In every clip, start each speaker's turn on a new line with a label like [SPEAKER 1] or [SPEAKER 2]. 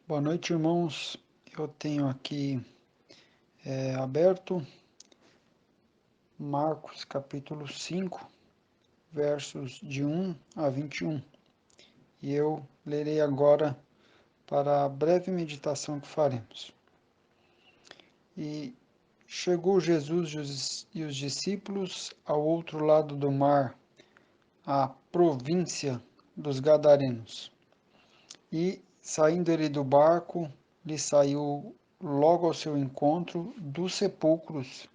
[SPEAKER 1] Boa noite, irmãos. Eu tenho aqui aberto Marcos capítulo 5, versos de 1 a 21. E eu lerei agora para a breve meditação que faremos. E chegou Jesus e os discípulos ao outro lado do mar, à província dos Gadarenos. E, saindo ele do barco, lhe saiu logo ao seu encontro dos sepulcros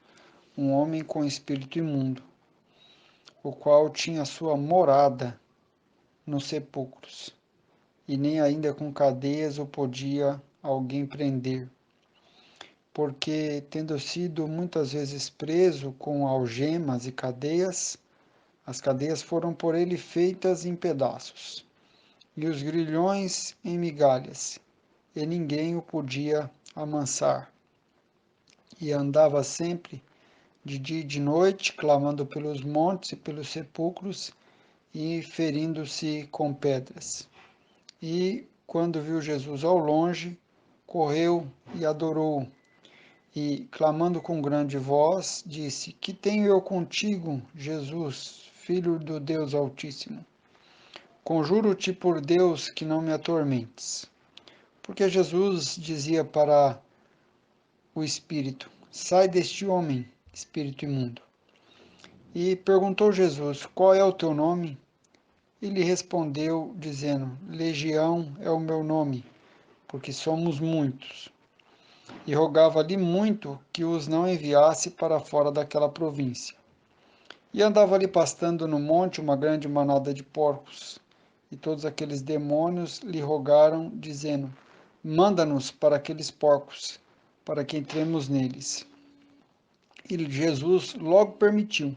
[SPEAKER 1] um homem com espírito imundo, o qual tinha sua morada nos sepulcros, e nem ainda com cadeias o podia alguém prender, porque, tendo sido muitas vezes preso com algemas e cadeias, as cadeias foram por ele feitas em pedaços, e os grilhões em migalhas, e ninguém o podia amansar. E andava sempre, de dia e de noite, clamando pelos montes e pelos sepulcros, e ferindo-se com pedras. E, quando viu Jesus ao longe, correu e adorou, e, clamando com grande voz, disse: Que tenho eu contigo, Jesus, Filho do Deus Altíssimo? Conjuro-te por Deus que não me atormentes. Porque Jesus dizia para o espírito: Sai deste homem, espírito imundo. E perguntou Jesus: Qual é o teu nome? E lhe respondeu, dizendo: Legião é o meu nome, porque somos muitos. E rogava-lhe muito que os não enviasse para fora daquela província. E andava ali pastando no monte uma grande manada de porcos. E todos aqueles demônios lhe rogaram, dizendo: Manda-nos para aqueles porcos, para que entremos neles. E Jesus logo permitiu.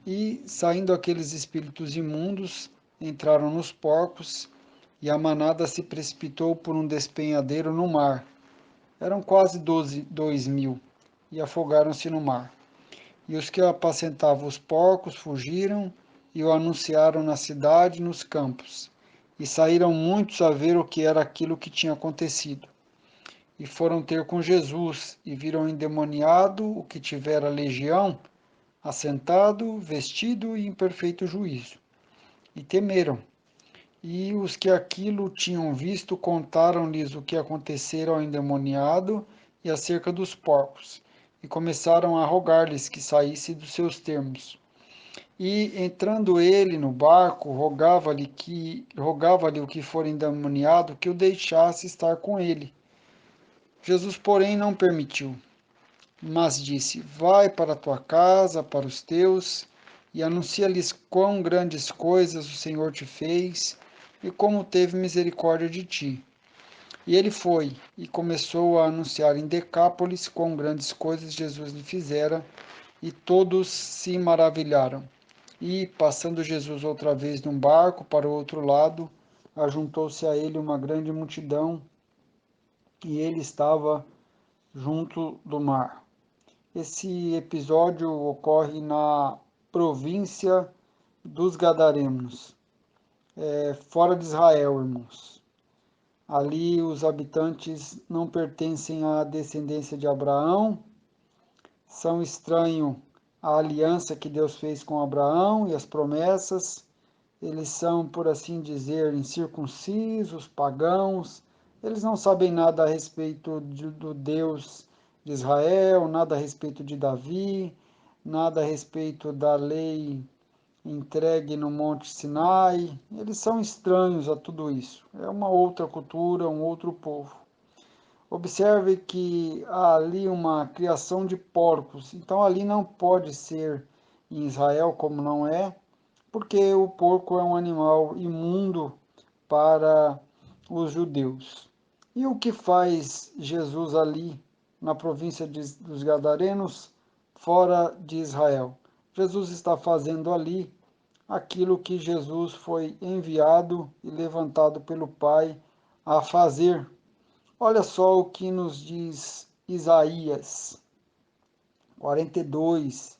[SPEAKER 1] E, saindo aqueles espíritos imundos, entraram nos porcos, e a manada se precipitou por um despenhadeiro no mar. Eram quase 2.000, e afogaram-se no mar. E os que apacentavam os porcos fugiram e o anunciaram na cidade e nos campos. E saíram muitos a ver o que era aquilo que tinha acontecido. E foram ter com Jesus, e viram o endemoniado, o que tivera legião, assentado, vestido e em perfeito juízo. E temeram. E os que aquilo tinham visto contaram-lhes o que acontecera ao endemoniado e acerca dos porcos, e começaram a rogar-lhes que saísse dos seus termos. E, entrando ele no barco, rogava-lhe o que for endemoniado que o deixasse estar com ele. Jesus, porém, não permitiu, mas disse: Vai para a tua casa, para os teus, e anuncia-lhes quão grandes coisas o Senhor te fez e como teve misericórdia de ti. E ele foi e começou a anunciar em Decápolis quão grandes coisas Jesus lhe fizera, e todos se maravilharam. E, passando Jesus outra vez num barco para o outro lado, ajuntou-se a ele uma grande multidão, e ele estava junto do mar. Esse episódio ocorre na província dos Gadarenos, fora de Israel, irmãos. Ali os habitantes não pertencem à descendência de Abraão, são estranhos à aliança que Deus fez com Abraão e as promessas. Eles são, por assim dizer, incircuncisos, pagãos. Eles não sabem nada a respeito do Deus de Israel, nada a respeito de Davi, nada a respeito da lei entregue no Monte Sinai. Eles são estranhos a tudo isso. É uma outra cultura, um outro povo. Observe que há ali uma criação de porcos. Então ali não pode ser em Israel, como não é, porque o porco é um animal imundo para os judeus. E o que faz Jesus ali na província dos Gadarenos, fora de Israel? Jesus está fazendo ali aquilo que Jesus foi enviado e levantado pelo Pai a fazer. Olha só o que nos diz Isaías 42,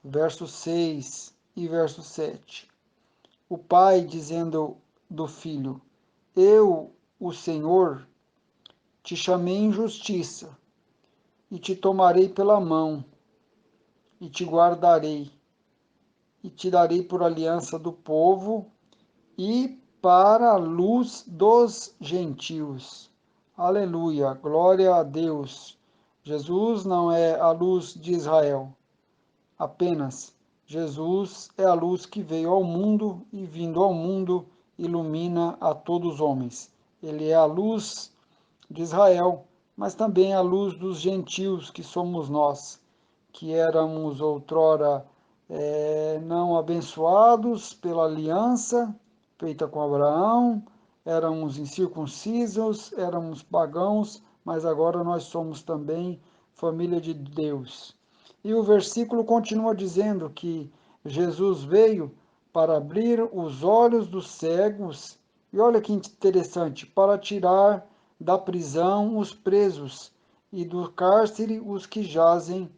[SPEAKER 1] verso 6 e verso 7. O pai dizendo do filho: Eu, o Senhor, te chamei em justiça, e te tomarei pela mão, e te guardarei, e te darei por aliança do povo, e para a luz dos gentios. Aleluia, glória a Deus. Jesus não é a luz de Israel, apenas. Jesus é a luz que veio ao mundo e, vindo ao mundo, ilumina a todos os homens. Ele é a luz de Israel, mas também a luz dos gentios, que somos nós, que éramos outrora não abençoados pela aliança feita com Abraão, éramos incircuncisos, éramos pagãos, mas agora nós somos também família de Deus. E o versículo continua dizendo que Jesus veio para abrir os olhos dos cegos, e olha que interessante, para tirar da prisão os presos e do cárcere os que jazem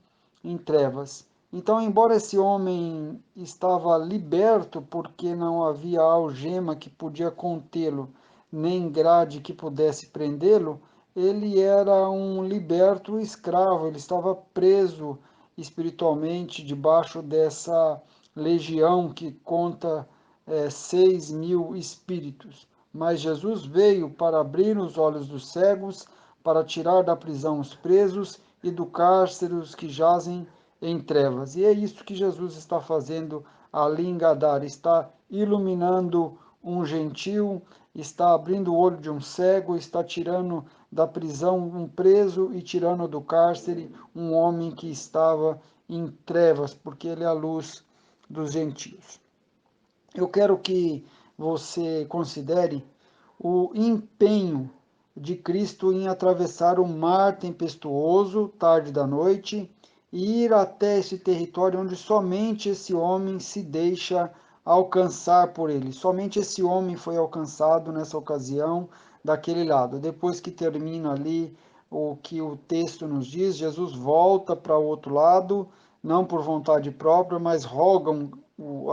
[SPEAKER 1] em trevas. Então, embora esse homem estava liberto porque não havia algema que podia contê-lo, nem grade que pudesse prendê-lo, ele era um liberto escravo, ele estava preso espiritualmente debaixo dessa legião que conta 6.000 espíritos. Mas Jesus veio para abrir os olhos dos cegos, para tirar da prisão os presos e do cárcere os que jazem em trevas. E é isso que Jesus está fazendo ali em Gadara, está iluminando um gentil, está abrindo o olho de um cego, está tirando da prisão um preso e tirando do cárcere um homem que estava em trevas, porque ele é a luz dos gentios. Eu quero que você considere o empenho de Cristo em atravessar o mar tempestuoso, tarde da noite, e ir até esse território onde somente esse homem se deixa alcançar por ele. Somente esse homem foi alcançado nessa ocasião daquele lado. Depois que termina ali o que o texto nos diz, Jesus volta para o outro lado, não por vontade própria, mas rogam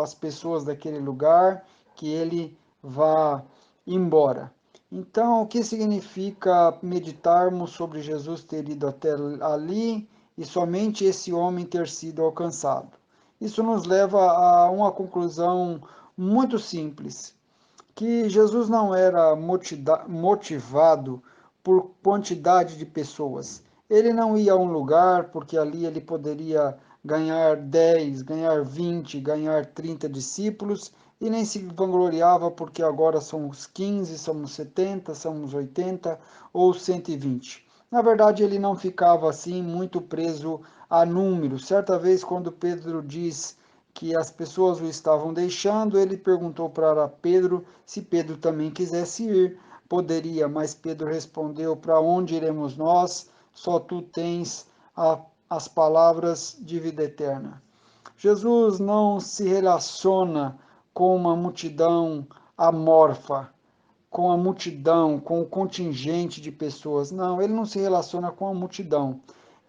[SPEAKER 1] as pessoas daquele lugar que ele vá embora. Então, o que significa meditarmos sobre Jesus ter ido até ali e somente esse homem ter sido alcançado? Isso nos leva a uma conclusão muito simples, que Jesus não era motivado por quantidade de pessoas. Ele não ia a um lugar porque ali ele poderia ganhar 10, ganhar 20, ganhar 30 discípulos e nem se vangloriava porque agora somos 15, somos 70, somos 80 ou 120. Na verdade, ele não ficava assim muito preso a números. Certa vez, quando Pedro diz que as pessoas o estavam deixando, ele perguntou para Pedro se Pedro também quisesse ir. Poderia, mas Pedro respondeu: para onde iremos nós? Só tu tens as palavras de vida eterna. Jesus não se relaciona com uma multidão amorfa, com a multidão, com o contingente de pessoas. Não, ele não se relaciona com a multidão.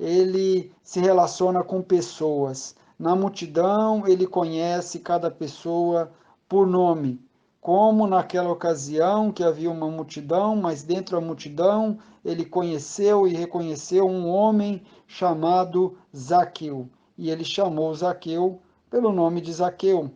[SPEAKER 1] Ele se relaciona com pessoas. Na multidão, ele conhece cada pessoa por nome. Como naquela ocasião que havia uma multidão, mas dentro da multidão ele conheceu e reconheceu um homem chamado Zaqueu. E ele chamou Zaqueu pelo nome de Zaqueu,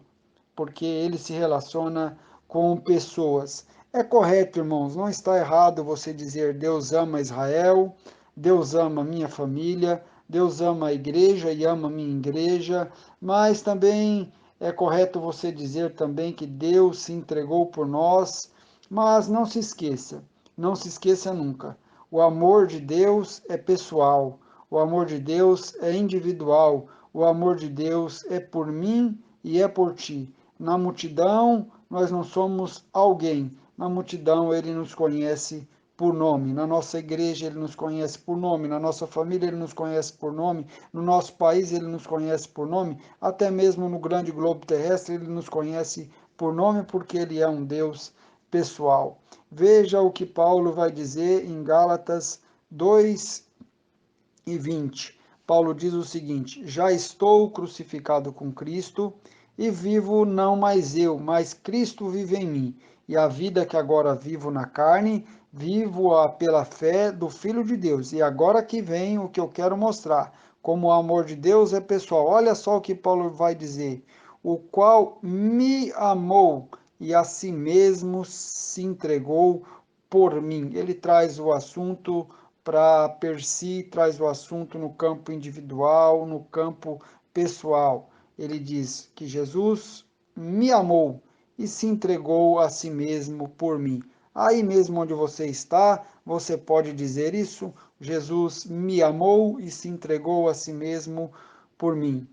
[SPEAKER 1] porque ele se relaciona com pessoas. É correto, irmãos, não está errado você dizer Deus ama Israel, Deus ama minha família, Deus ama a igreja e ama minha igreja, mas também é correto você dizer também que Deus se entregou por nós, mas não se esqueça, não se esqueça nunca. O amor de Deus é pessoal, o amor de Deus é individual, o amor de Deus é por mim e é por ti. Na multidão, nós não somos alguém. Na multidão, ele nos conhece por nome. Na nossa igreja, ele nos conhece por nome. Na nossa família, ele nos conhece por nome. No nosso país, ele nos conhece por nome. Até mesmo no grande globo terrestre, ele nos conhece por nome, porque ele é um Deus pessoal. Veja o que Paulo vai dizer em Gálatas 2:20. Paulo diz o seguinte: já estou crucificado com Cristo e vivo não mais eu, mas Cristo vive em mim. e a vida que agora vivo na carne, vivo-a pela fé do Filho de Deus. E agora que vem o que eu quero mostrar, como o amor de Deus é pessoal. Olha só o que Paulo vai dizer: o qual me amou e a si mesmo se entregou por mim. Ele traz o assunto para per si, traz o assunto no campo individual, no campo pessoal. Ele diz que Jesus me amou e se entregou a si mesmo por mim. Aí mesmo onde você está, você pode dizer isso: Jesus me amou e se entregou a si mesmo por mim.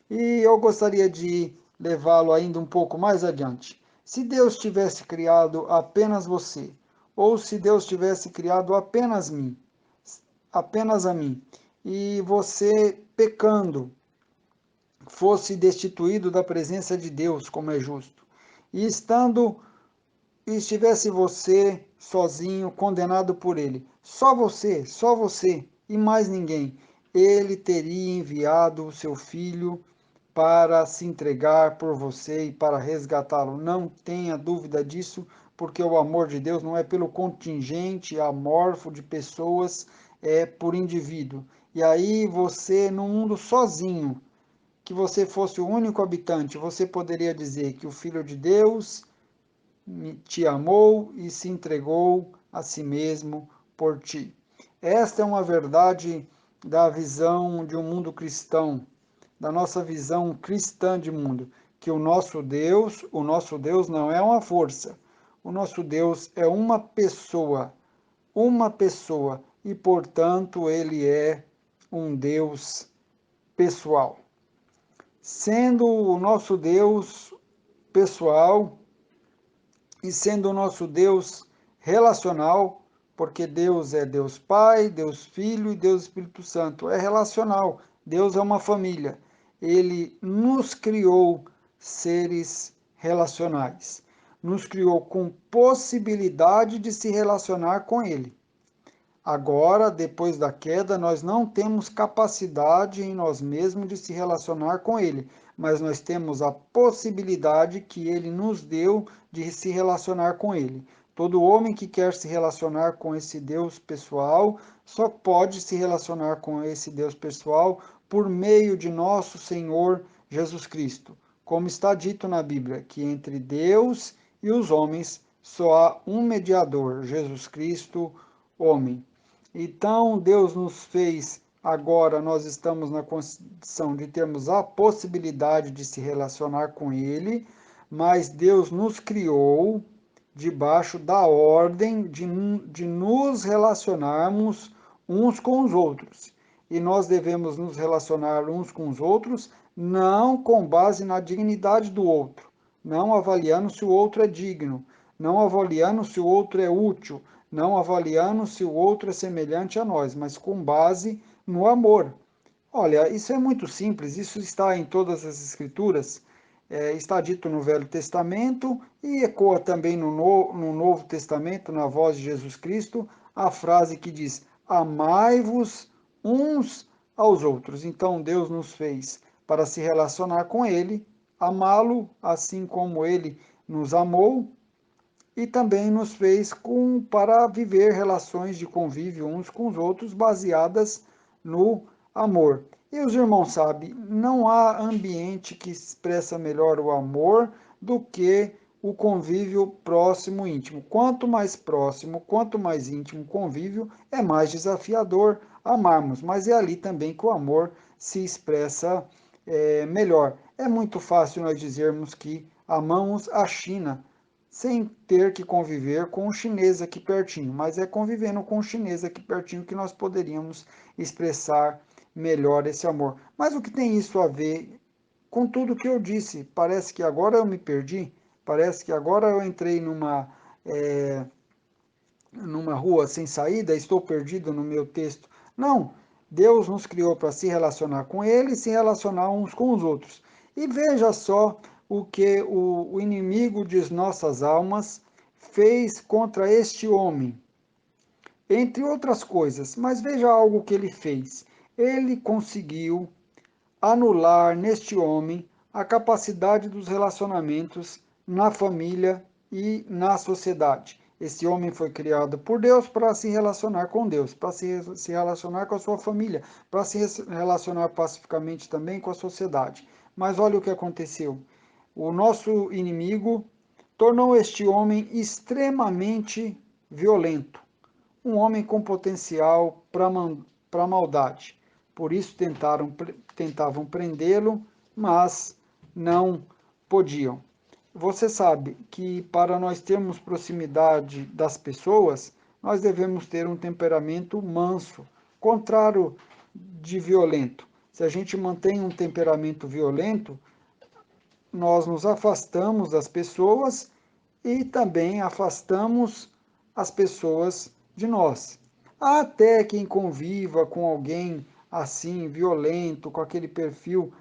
[SPEAKER 1] E eu gostaria de levá-lo ainda um pouco mais adiante. Se Deus tivesse criado apenas você, ou se Deus tivesse criado apenas a mim, e você pecando, fosse destituído da presença de Deus, como é justo, e estivesse você sozinho, condenado por ele, só você e mais ninguém, ele teria enviado o seu filho para se entregar por você e para resgatá-lo. Não tenha dúvida disso, porque o amor de Deus não é pelo contingente amorfo de pessoas, é por indivíduo. E aí você, no mundo sozinho, que você fosse o único habitante, você poderia dizer que o Filho de Deus te amou e se entregou a si mesmo por ti. Esta é uma verdade da visão de um mundo cristão, da nossa visão cristã de mundo, que o nosso Deus não é uma força. O nosso Deus é uma pessoa, e portanto ele é um Deus pessoal. Sendo o nosso Deus pessoal, e sendo o nosso Deus relacional, porque Deus é Deus Pai, Deus Filho e Deus Espírito Santo. É relacional. Deus é uma família. Ele nos criou seres relacionais. Nos criou com possibilidade de se relacionar com Ele. Agora, depois da queda, nós não temos capacidade em nós mesmos de se relacionar com Ele, mas nós temos a possibilidade que Ele nos deu de se relacionar com Ele. Todo homem que quer se relacionar com esse Deus pessoal só pode se relacionar com esse Deus pessoal por meio de nosso Senhor Jesus Cristo. Como está dito na Bíblia, que entre Deus e os homens só há um mediador, Jesus Cristo, homem. Então, Deus nos fez, agora nós estamos na condição de termos a possibilidade de se relacionar com Ele, mas Deus nos criou debaixo da ordem de nos relacionarmos uns com os outros. E nós devemos nos relacionar uns com os outros, não com base na dignidade do outro, não avaliando se o outro é digno, não avaliando se o outro é útil, não avaliando se o outro é semelhante a nós, mas com base no amor. Olha, isso é muito simples, isso está em todas as Escrituras, está dito no Velho Testamento e ecoa também no Novo Testamento, na voz de Jesus Cristo, a frase que diz: Amai-vos uns aos outros. Então Deus nos fez para se relacionar com Ele, amá-lo assim como Ele nos amou, e também nos fez para viver relações de convívio uns com os outros baseadas no amor. E os irmãos sabem, não há ambiente que expressa melhor o amor do que o convívio próximo íntimo. Quanto mais próximo, quanto mais íntimo o convívio, é mais desafiador amarmos, mas é ali também que o amor se expressa melhor. É muito fácil nós dizermos que amamos a China, sem ter que conviver com o chinês aqui pertinho, mas é convivendo com o chinês aqui pertinho que nós poderíamos expressar melhor esse amor. Mas o que tem isso a ver com tudo que eu disse? Parece que agora eu me perdi, parece que agora eu entrei numa rua sem saída, estou perdido no meu texto. Não, Deus nos criou para se relacionar com Ele e se relacionar uns com os outros. E veja só o que o inimigo de nossas almas fez contra este homem, entre outras coisas, mas veja algo que ele fez. Ele conseguiu anular neste homem a capacidade dos relacionamentos na família e na sociedade. Esse homem foi criado por Deus para se relacionar com Deus, para se relacionar com a sua família, para se relacionar pacificamente também com a sociedade. Mas olha o que aconteceu. O nosso inimigo tornou este homem extremamente violento, um homem com potencial para maldade. Por isso tentavam prendê-lo, mas não podiam. Você sabe que para nós termos proximidade das pessoas, nós devemos ter um temperamento manso, contrário de violento. Se a gente mantém um temperamento violento, nós nos afastamos das pessoas e também afastamos as pessoas de nós. Há até quem conviva com alguém assim, violento, com aquele perfil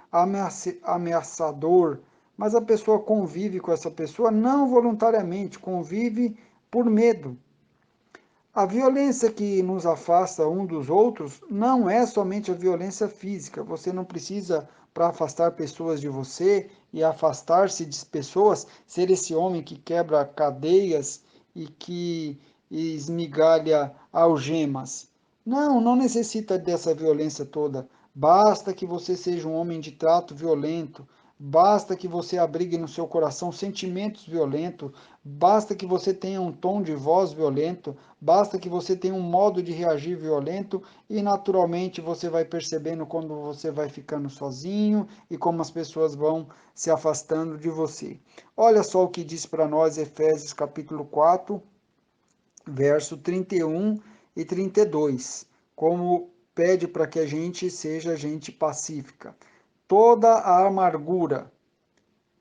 [SPEAKER 1] ameaçador, mas a pessoa convive com essa pessoa não voluntariamente, convive por medo. A violência que nos afasta um dos outros não é somente a violência física. Você não precisa, para afastar pessoas de você e afastar-se de pessoas, ser esse homem que quebra cadeias e que esmigalha algemas. Não, não necessita dessa violência toda. Basta que você seja um homem de trato violento. Basta que você abrigue no seu coração sentimentos violentos. Basta que você tenha um tom de voz violento. Basta que você tenha um modo de reagir violento e naturalmente você vai percebendo quando você vai ficando sozinho e como as pessoas vão se afastando de você. Olha só o que diz para nós Efésios capítulo 4, verso 31 e 32, como pede para que a gente seja gente pacífica. Toda a amargura,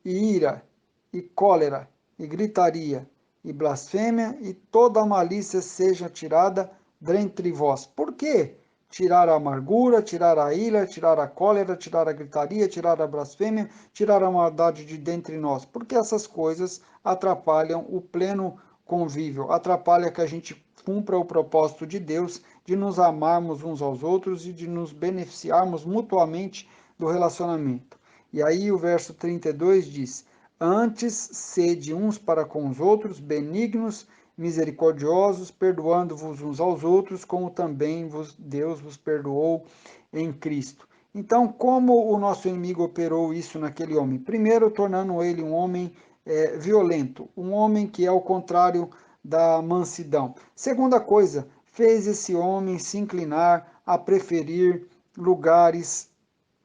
[SPEAKER 1] e ira, e cólera, e gritaria, e blasfêmia, e toda a malícia seja tirada dentre vós. Por quê? Tirar a amargura, tirar a ira, tirar a cólera, tirar a gritaria, tirar a blasfêmia, tirar a maldade de dentre nós. Porque essas coisas atrapalham o pleno convívio, atrapalha que a gente cumpra o propósito de Deus de nos amarmos uns aos outros e de nos beneficiarmos mutuamente do relacionamento. E aí o verso 32 diz: Antes sede uns para com os outros benignos, misericordiosos, perdoando-vos uns aos outros, como também Deus vos perdoou em Cristo. Então, como o nosso inimigo operou isso naquele homem? Primeiro, tornando ele um homem violento, um homem que é o contrário da mansidão. Segunda coisa, fez esse homem se inclinar a preferir lugares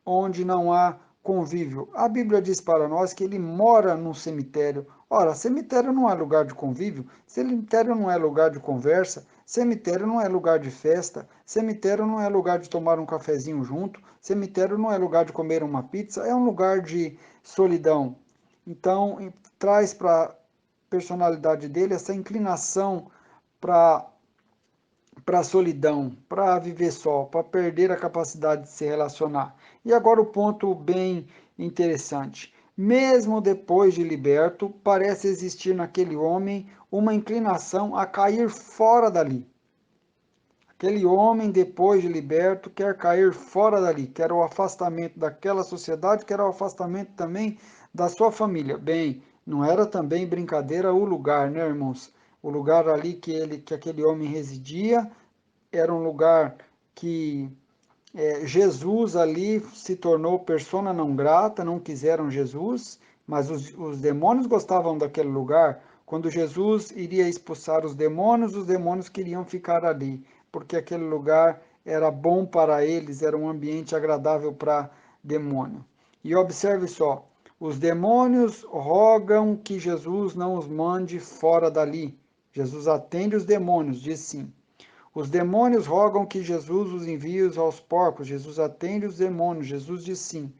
[SPEAKER 1] onde não há convívio. A Bíblia diz para nós que ele mora no cemitério. Ora, cemitério não é lugar de convívio, cemitério não é lugar de conversa, cemitério não é lugar de festa, cemitério não é lugar de tomar um cafezinho junto, cemitério não é lugar de comer uma pizza, é um lugar de solidão. Então, traz para a personalidade dele essa inclinação para a solidão, para viver só, para perder a capacidade de se relacionar. E agora o ponto bem interessante. Mesmo depois de liberto, parece existir naquele homem uma inclinação a cair fora dali. Aquele homem, depois de liberto, quer cair fora dali, quer o afastamento daquela sociedade, quer o afastamento também da sua família. Bem, não era também brincadeira o lugar, né, irmãos? O lugar ali que aquele homem residia era um lugar que Jesus ali se tornou persona não grata, não quiseram Jesus, mas os demônios gostavam daquele lugar. Quando Jesus iria expulsar os demônios queriam ficar ali, porque aquele lugar era bom para eles, era um ambiente agradável para demônio. E observe só, os demônios rogam que Jesus não os mande fora dali. Jesus atende os demônios, diz sim. Os demônios rogam que Jesus os envie aos porcos. Jesus atende os demônios. Jesus diz sim.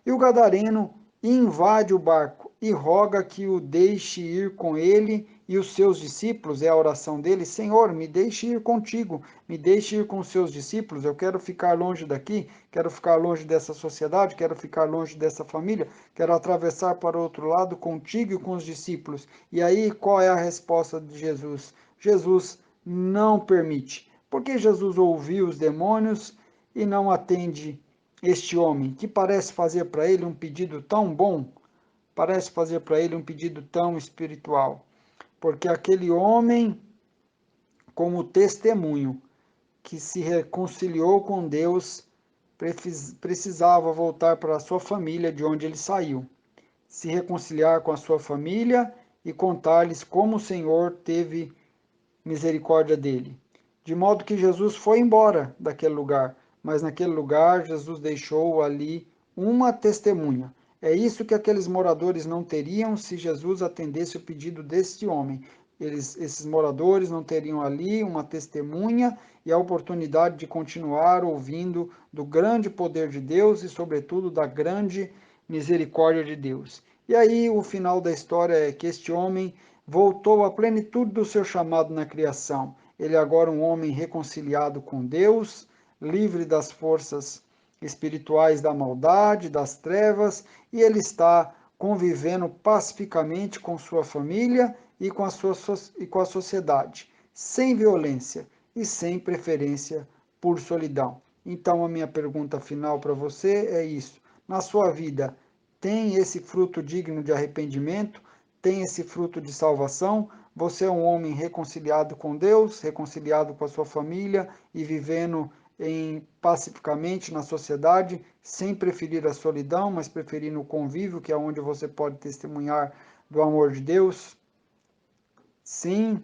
[SPEAKER 1] E o gadareno invade o barco e roga que o deixe ir com ele e os seus discípulos. É a oração dele: Senhor, me deixe ir contigo, me deixe ir com os seus discípulos. Eu quero ficar longe daqui, quero ficar longe dessa sociedade, quero ficar longe dessa família, quero atravessar para o outro lado contigo e com os discípulos. E aí, qual é a resposta de Jesus? Jesus não permite. Porque Jesus ouviu os demônios e não atende este homem, que parece fazer para ele um pedido tão bom, parece fazer para ele um pedido tão espiritual. porque aquele homem, como testemunho, que se reconciliou com Deus, precisava voltar para a sua família de onde ele saiu, se reconciliar com a sua família e contar-lhes como o Senhor teve misericórdia dele. De modo que Jesus foi embora daquele lugar, mas naquele lugar Jesus deixou ali uma testemunha. É isso que aqueles moradores não teriam se Jesus atendesse o pedido deste homem. Esses moradores não teriam ali uma testemunha e a oportunidade de continuar ouvindo do grande poder de Deus e, sobretudo, da grande misericórdia de Deus. E aí, o final da história é que este homem voltou à plenitude do seu chamado na criação. Ele é agora um homem reconciliado com Deus, livre das forças espirituais da maldade, das trevas, e ele está convivendo pacificamente com sua família e com a sociedade, sem violência e sem preferência por solidão. Então, a minha pergunta final para você é isso. Na sua vida, tem esse fruto digno de arrependimento? Tem esse fruto de salvação? Você é um homem reconciliado com Deus, reconciliado com a sua família e vivendo pacificamente na sociedade, sem preferir a solidão, mas preferindo o convívio, que é onde você pode testemunhar do amor de Deus? Sim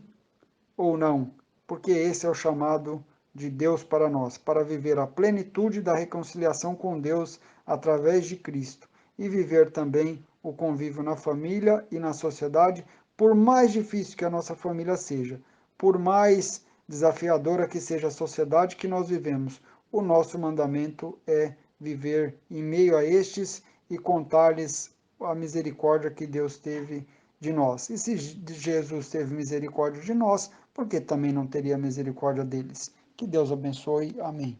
[SPEAKER 1] ou não? Porque esse é o chamado de Deus para nós, para viver a plenitude da reconciliação com Deus através de Cristo e viver também o convívio na família e na sociedade, por mais difícil que a nossa família seja, por mais desafiadora que seja a sociedade que nós vivemos. O nosso mandamento é viver em meio a estes e contar-lhes a misericórdia que Deus teve de nós. E se Jesus teve misericórdia de nós, por que também não teria misericórdia deles? Que Deus abençoe. Amém.